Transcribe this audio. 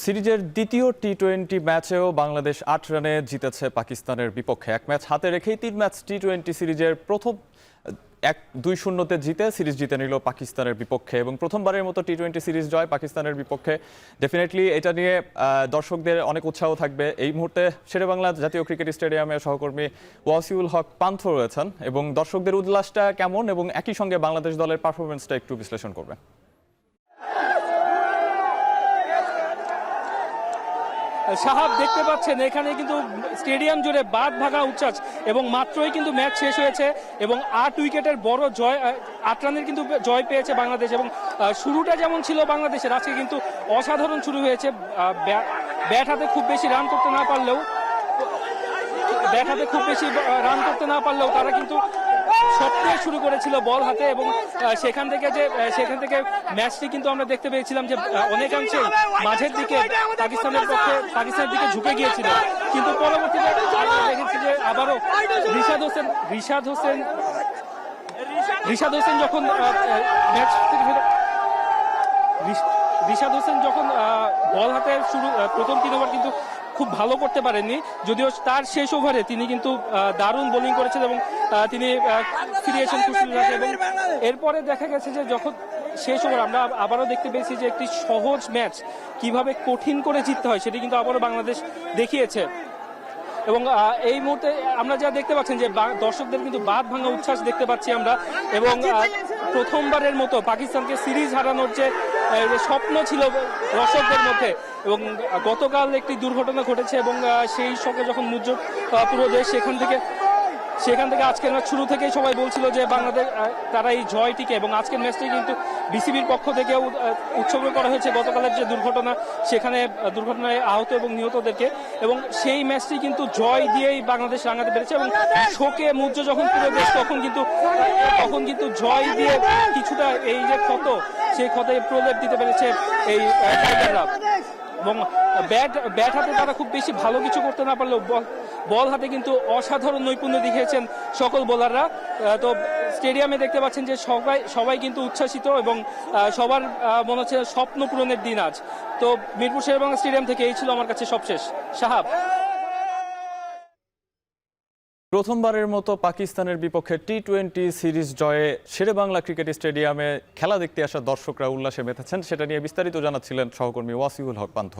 সিরিজের দ্বিতীয় টি-20 ম্যাচেও বাংলাদেশ ৮ রানে জিতেছে পাকিস্তানের বিপক্ষে। এক ম্যাচ হাতে রেখেই ৩ ম্যাচ টি-20 সিরিজের প্রথম ২-০-তে জিতে সিরিজ জিতে নিল পাকিস্তানের বিপক্ষে এবং প্রথমবারের মতো টি-20 সিরিজ জয় পাকিস্তানের বিপক্ষে। ডেফিনেটলি এটা নিয়ে দর্শকদের অনেক উৎসাহ থাকবে। এই মুহূর্তে শেরেবাংলা জাতীয় ক্রিকেট স্টেডিয়ামে সহকর্মী ওয়াসিউল হক পান্থ রয়েছেন এবং দর্শকদের উল্লাসটা কেমন এবং একই সঙ্গে বাংলাদেশ দলের পারফরমেন্সটা একটু বিশ্লেষণ করবেন। সাহাব, দেখতে পাচ্ছেন এখানে কিন্তু স্টেডিয়াম জুড়ে বাদ ভাঙা উচ্ছ্বাস এবং মাত্রই কিন্তু ম্যাচ শেষ হয়েছে এবং ৮ উইকেটের বড় জয়, ৮ রানের কিন্তু জয় পেয়েছে বাংলাদেশ এবং শুরুটা যেমন ছিল বাংলাদেশের, আজকে কিন্তু অসাধারণ শুরু হয়েছে। ব্যাট হাতে খুব বেশি রান করতে না পারলেও তারা কিন্তু সবটাই শুরু করেছিল বল হাতে এবং সেখান থেকে ম্যাচটি কিন্তু আমরা দেখতে পেয়েছিলাম যে অনেকাংশেই মাঝের দিকে পাকিস্তানের দিকে ঝুঁকে গিয়েছিল, কিন্তু পরবর্তীতে দেখেছি যে আবারও রিশাদ হোসেন যখন ম্যাচ থেকে রিশাদ হোসেন যখন বল হাতে প্রথম ৩ ওভার কিন্তু খুব ভালো করতে পারেননি, যদিও তার শেষ ওভারে তিনি কিন্তু দারুণ বোলিং করেছেন এবং তিনি ফিরিয়েছেন কুশলীরাকে এবং এরপরে দেখা গেছে যে যখন শেষ ওভার আমরা আবারও দেখতে পেয়েছি যে একটি সহজ ম্যাচ কিভাবে কঠিন করে জিততে হয় সেটি কিন্তু আবারও বাংলাদেশ দেখিয়েছে এবং এই মুহূর্তে আমরা যা দেখতে পাচ্ছেন যে দর্শকদের কিন্তু বাঁধ ভাঙা উচ্ছ্বাস দেখতে পাচ্ছি আমরা এবং প্রথমবারের মতো পাকিস্তানকে সিরিজ হারানোর যে স্বপ্ন ছিল দর্শকদের মধ্যে এবং গতকাল একটি দুর্ঘটনা ঘটেছে এবং সেই সঙ্গে যখন মুজ্জব পুরো দেশ সেখান থেকে আজকের ম্যাচ শুরু থেকেই সবাই বলছিল যে বাংলাদেশ তারা এই জয়টিকে এবং আজকের ম্যাচটি কিন্তু বিসিবির পক্ষ থেকেও উৎসর্গ করা হয়েছে গতকালের যে দুর্ঘটনা, সেখানে দুর্ঘটনায় আহত এবং নিহতদেরকে এবং সেই ম্যাচটি কিন্তু জয় দিয়েই বাংলাদেশ রাঙাতে পেরেছে এবং শোকে মুজ্জ যখন পুরো দেশ তখন কিন্তু জয় দিয়ে কিছুটা এই যে ক্ষত, সেই ক্ষতে প্রলেপ দিতে পেরেছে এই টাইগাররা এবং ব্যাট হাতে তারা খুব বেশি ভালো কিছু করতে না পারলেও বল হাতে কিন্তু অসাধারণ নৈপুণ্য দেখিয়েছেন সকল বোলাররা। তো স্টেডিয়ামে দেখতে পাচ্ছেন যে সবাই কিন্তু উচ্ছ্বাসিত এবং সবার মনে হচ্ছে স্বপ্ন পূরণের দিন আজ। তো মিরপুর শেরেবাংলা স্টেডিয়াম থেকে এই ছিল আমার কাছে সবশেষ। সাহাব, প্রথমবারের মতো পাকিস্তানের বিপক্ষে টি-20 সিরিজ জয়ে শেরেবাংলা ক্রিকেট স্টেডিয়ামে খেলা দেখতে আসা দর্শকরা উল্লাসে মেতেছেন, সেটা নিয়ে বিস্তারিত জানাচ্ছিলেন সহকর্মী ওয়াসিউল হক পান্থ।